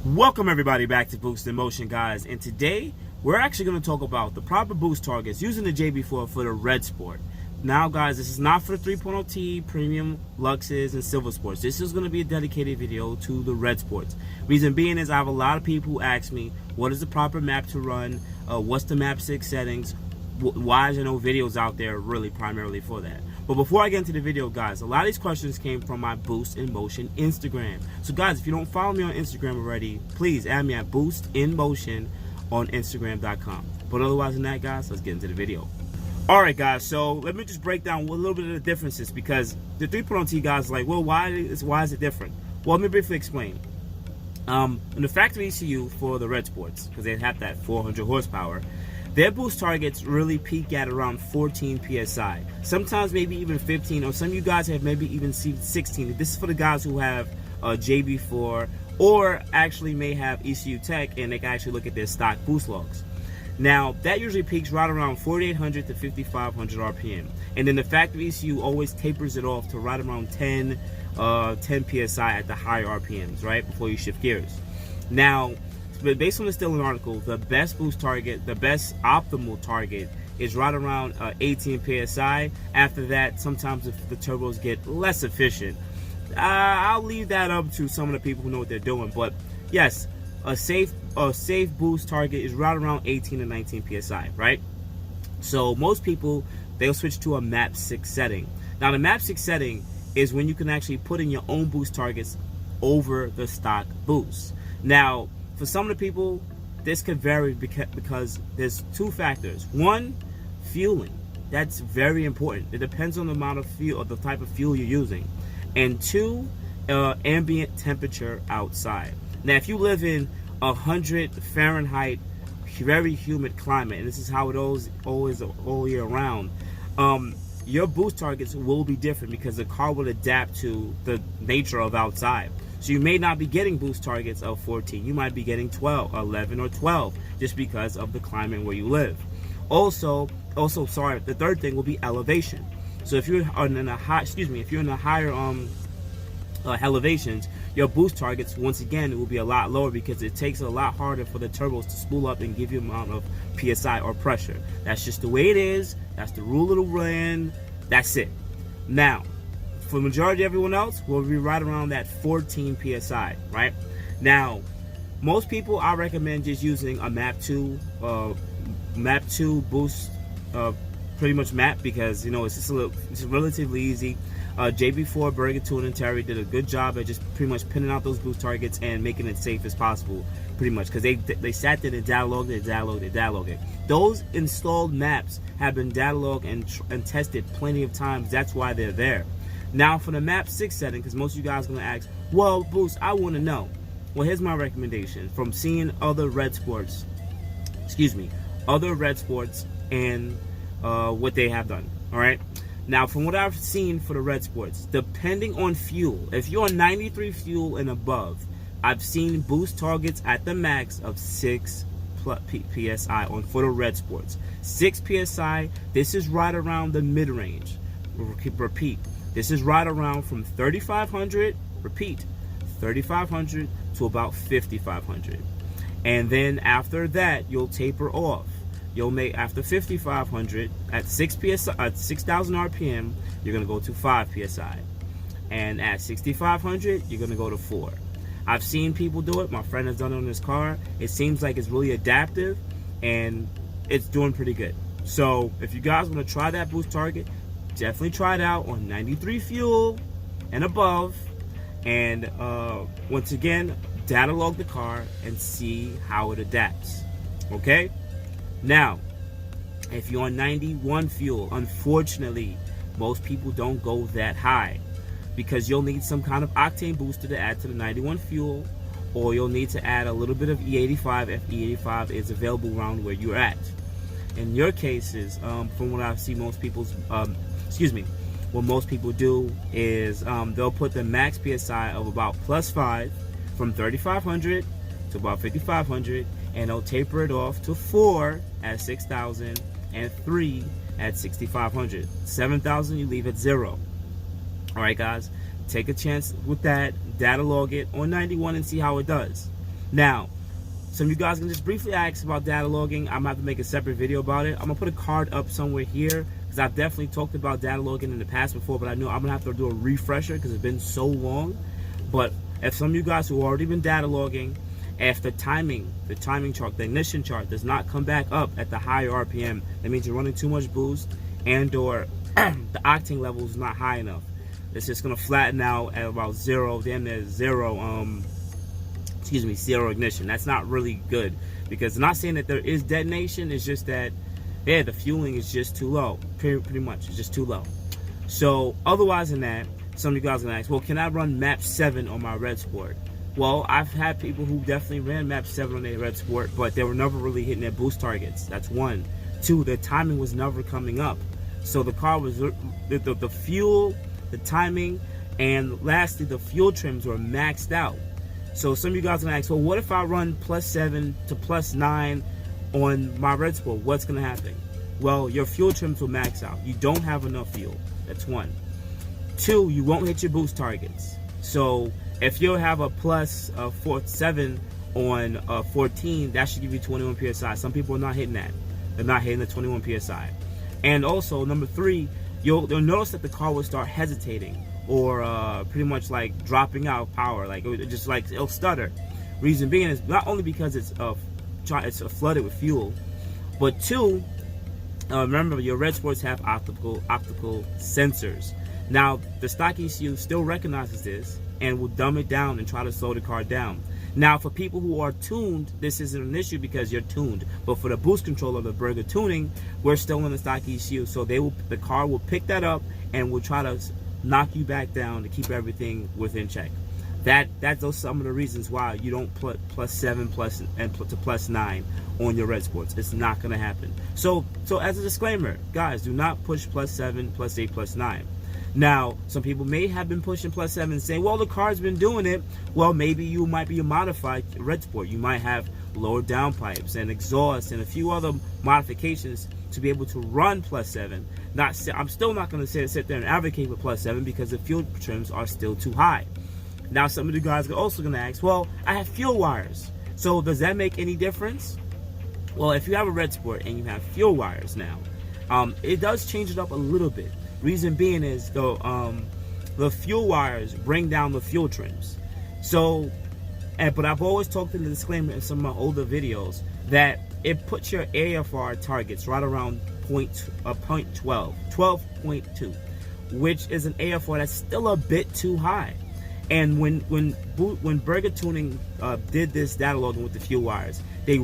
Welcome everybody back to Boost in Motion, guys, and today we're actually going to talk about the proper boost targets using the JB4 for the Redsport. Now guys, this is not for the 3.0T, Premium, Luxes, and Silver Sports. This is going to be a dedicated video to the Redsports. Reason being is I have a lot of people who ask me, what is the proper map to run, what's the map 6 settings, why is there no videos out there really primarily for that. But before I get into the video, guys, a lot of these questions came from my Boost in Motion Instagram. So guys, if you don't follow me on Instagram already, please add me at boostinmotion on Instagram.com. But otherwise than that, guys, let's get into the video. Alright guys, so let me just break down a little bit of the differences, because the 3.0T guys are like, well, why is it different? Well, let me briefly explain. In the factory ECU for the Redsports, because they have that 400 horsepower, their boost targets really peak at around 14 PSI. Sometimes maybe even 15, or some of you guys have maybe even seen 16. This is for the guys who have JB4 or actually may have ECU tech, and they can actually look at their stock boost logs. Now, that usually peaks right around 4,800 to 5,500 RPM. And then the factory ECU always tapers it off to right around 10 PSI at the higher RPMs, right, before you shift gears. Now, but based on the STILLEN article, the best boost target, the best optimal target is right around 18 PSI. After that, sometimes if the turbos get less efficient, I'll leave that up to some of the people who know what they're doing. But yes, a safe boost target is right around 18 to 19 PSI, right? So most people, they'll switch to a map 6 setting. Now the map 6 setting is when you can actually put in your own boost targets over the stock boost. Now, for some of the people, this could vary because there's two factors. One, fueling. That's very important. It depends on the amount of fuel or the type of fuel you're using. And two, ambient temperature outside. Now, if you live in 100 Fahrenheit, very humid climate, and this is how it always all year round, your boost targets will be different because the car will adapt to the nature of outside. So you may not be getting boost targets of 14. You might be getting 12, 11, or 12 just because of the climate where you live. Also, sorry, the third thing will be elevation. So if you're in a higher elevations, your boost targets, once again, it will be a lot lower because it takes a lot harder for the turbos to spool up and give you amount of PSI or pressure. That's just the way it is. That's the rule of the land. That's it. Now, for the majority of everyone else, will be right around that 14 PSI, right? Now, most people, I recommend just using a map 2 boost, pretty much map, because, you know, it's relatively easy. JB4, Berger, Tune, and Terry did a good job at just pretty much pinning out those boost targets and making it safe as possible, pretty much, because they sat there and data logged it. Those installed maps have been data logged and tested plenty of times. That's why they're there. Now for the map 6 setting, because most of you guys are going to ask, well, Boost, I want to know. Well, here's my recommendation from seeing other Redsports and what they have done. All right. Now, from what I've seen for the Redsports, depending on fuel, if you're on 93 fuel and above, I've seen boost targets at the max of 6 PSI for the Redsports. 6 PSI. This is right around the mid-range. Repeat. This is right around from 3,500, repeat, 3,500 to about 5,500. And then after that, you'll taper off. You'll make, after 5,500, at 6 PSI, at 6,000 RPM, you're going to go to 5 PSI. And at 6,500, you're going to go to 4. I've seen people do it. My friend has done it on his car. It seems like it's really adaptive, and it's doing pretty good. So if you guys want to try that boost target, definitely try it out on 93 fuel and above, and once again, data log the car and see how it adapts. Okay, now if you're on 91 fuel, unfortunately most people don't go that high, because you'll need some kind of octane booster to add to the 91 fuel, or you'll need to add a little bit of E85 if E85 is available around where you're at. In your cases, from what I see most people's what most people do is they'll put the max PSI of about +5 from 3,500 to about 5,500, and they'll taper it off to 4 at 6,000 and 3 at 6,500. 7,000 you leave at 0. Alright guys, take a chance with that, data log it on 91 and see how it does. Now, some of you guys can just briefly ask about data logging. I'm gonna have to make a separate video about it. I'm gonna put a card up somewhere here because I've definitely talked about data logging in the past before, but I know I'm gonna have to do a refresher because it's been so long. But if some of you guys who already been data logging, if the timing chart, the ignition chart does not come back up at the higher RPM, that means you're running too much boost and or the octane level is not high enough. It's just gonna flatten out at about zero, damn near zero, zero ignition. That's not really good, because I'm not saying that there is detonation, it's just that, yeah, the fueling is just too low. Pretty much, it's just too low. So otherwise than that, some of you guys are gonna ask, well, can I run map 7 on my Redsport? Well, I've had people who definitely ran map 7 on their Redsport, but they were never really hitting their boost targets. That's one. Two, the timing was never coming up. So the car was, the fuel, the timing, and lastly, the fuel trims were maxed out. So some of you guys are gonna ask, well, what if I run +7 to +9 on my Redsport? What's gonna happen? Well, your fuel trims will max out. You don't have enough fuel. That's one. Two, you won't hit your boost targets. So if you have a +7 on 14, that should give you 21 PSI. Some people are not hitting that. They're not hitting the 21 PSI. And also, number three, you'll notice that the car will start hesitating or pretty much like dropping out of power. Like it'll stutter. Reason being is not only because it's flooded with fuel, but two, remember your Redsports have optical sensors. Now the stock ECU still recognizes this and will dumb it down and try to slow the car down. Now for people who are tuned, this isn't an issue because you're tuned. But for the boost control of the Burger tuning, we're still in the stock ECU, so the car will pick that up and will try to knock you back down to keep everything within check. That's some of the reasons why you don't put +7 to +9 on your Redsports. It's not going to happen. So as a disclaimer, guys, do not push +7, +8, +9. Now, some people may have been pushing +7 and saying, well, the car's been doing it. Well, maybe you might be a modified Redsport. You might have lower downpipes and exhaust and a few other modifications to be able to run +7. I'm still not going to sit there and advocate for +7 because the fuel trims are still too high. Now, some of you guys are also going to ask, well, I have fuel wires. So does that make any difference? Well, if you have a Redsport and you have fuel wires now, it does change it up a little bit. Reason being is the fuel wires bring down the fuel trims. So, but I've always talked in the disclaimer in some of my older videos that it puts your AFR targets right around 12.2, which is an AFR that's still a bit too high. And when Burger Tuning did this data logging with the fuel wires, they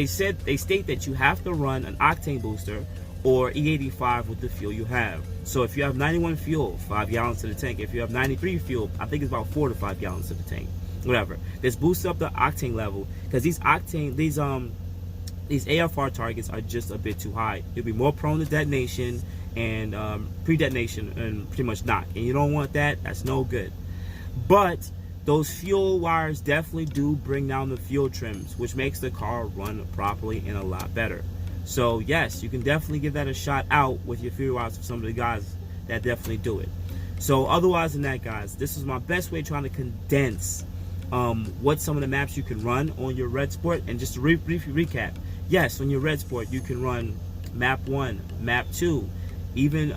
state that you have to run an octane booster or E85 with the fuel you have. So if you have 91 fuel, 5 gallons to the tank. If you have 93 fuel, I think it's about 4 to 5 gallons to the tank. Whatever. This boosts up the octane level because these AFR targets are just a bit too high. You'll be more prone to detonation and pre-detonation and pretty much knock. And you don't want that. That's no good. But those fuel wires definitely do bring down the fuel trims, which makes the car run properly and a lot better. So yes, you can definitely give that a shot out with your fuel wires for some of the guys that definitely do it. So otherwise than that, guys, this is my best way trying to condense what some of the maps you can run on your Redsport. And just to briefly recap, yes, on your Redsport you can run map 1, map 2, even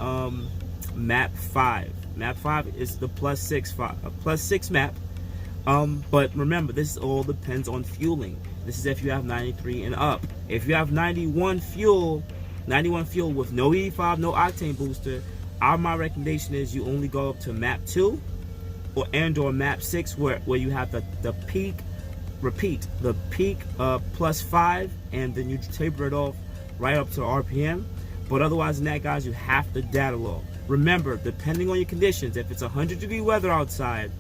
map 5. Map 5 is the +6 map. But remember, this all depends on fueling. This is if you have 93 and up. If you have 91 fuel with no E85, no octane booster, my recommendation is you only go up to map 2 or map 6 where you have the peak, the peak +5, and then you taper it off right up to RPM. But otherwise than that, guys, you have to data log. Remember, depending on your conditions, if it's 100-degree weather outside,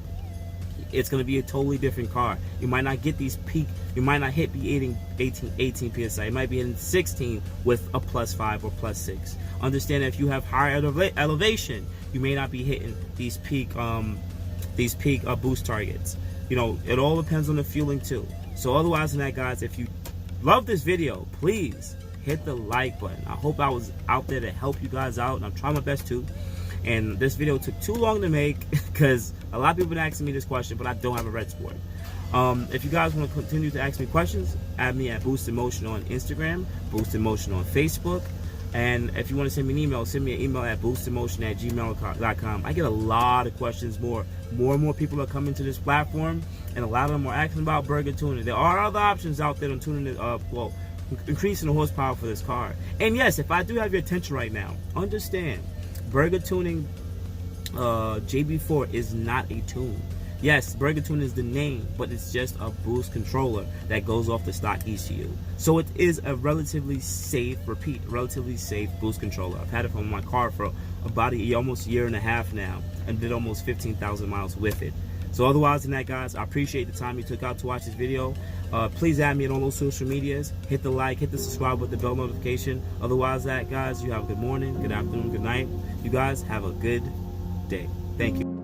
it's going to be a totally different car. You might not get these peak, you might not hit the 18 PSI. You might be in 16 with a +5 or +6. Understand that if you have higher elevation, you may not be hitting these peak boost targets. You know, it all depends on the fueling too. So otherwise than that, guys, if you love this video, please hit the like button. I hope I was out there to help you guys out, and I'm trying my best to. And this video took too long to make because a lot of people have been asking me this question, but I don't have a Redsport. If you guys want to continue to ask me questions, add me at boostinmotion on Instagram, boostinmotion on Facebook. And if you want to send me an email, send me an email at boostinmotion@gmail.com. I get a lot of questions. More and more people are coming to this platform, and a lot of them are asking about burger tuning. There are other options out there on tuning it up, well, increasing the horsepower for this car. And yes, if I do have your attention right now, understand, burger tuning JB4 is not a tune. Yes, burger tune is the name, but it's just a boost controller that goes off the stock ECU. So it is a relatively safe, relatively safe boost controller. I've had it from my car for about almost a year and a half now, and did almost 15,000 miles with it. So otherwise than that, guys, I appreciate the time you took out to watch this video. Please add me on all those social medias. Hit the like, hit the subscribe with the bell notification. Otherwise that, guys, you have a good morning, good afternoon, good night. You guys have a good day. Thank you.